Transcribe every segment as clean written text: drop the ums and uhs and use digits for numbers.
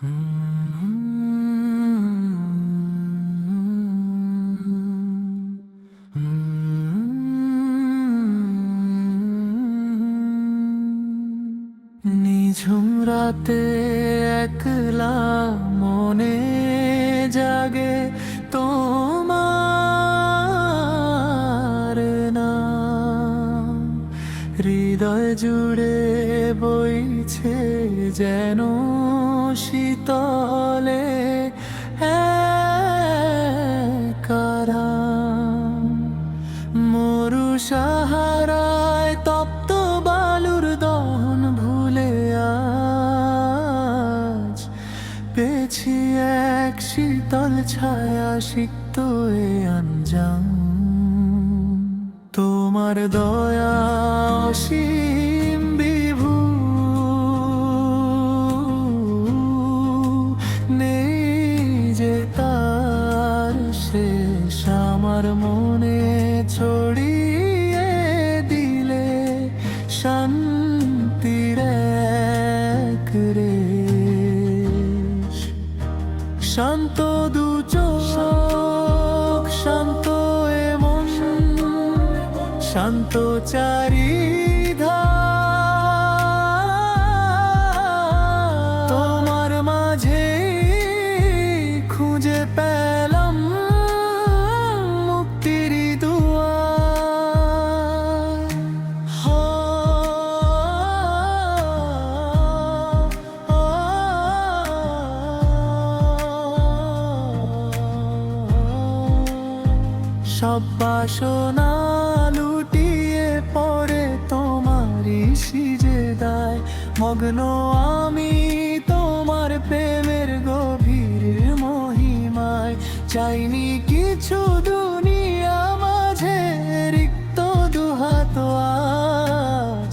নিঝুম রাতে একলা মনে জাগে তোমার নাম, হৃদয় জুড়ে বইছে যেন শীতলে কারাম। মরু সাহারায় তপ্ত বালুর দহন ভুলে আজ পেয়েছি এক শীতল ছায়া সিক্ত এ আঞ্জাম। তোমার দয়া অসীম বিভু, নেই যে তার শেষ আমার মনে ছড়িয়ে দিলে শান্তির এক রেশ। শান্ত দু চোখ, শান্ত এ মন, শান্ত চারিধার, তোমার মাঝে খুঁজে পেলাম মুক্তির দুয়ার। সব বাসনা লুটিয়ে পড়ে তোমারই সিজদায়, মগ্ন আমি তোমার প্রেমের গভীর মহিমায়। চাইনি কিছু দুনিয়া মাঝে, রিক্ত দুহাত আজ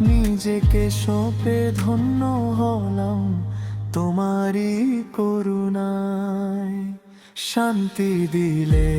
নিজেকে সঁপে ধন্য হলাম তোমারই করুণায়। শান্তি দিলে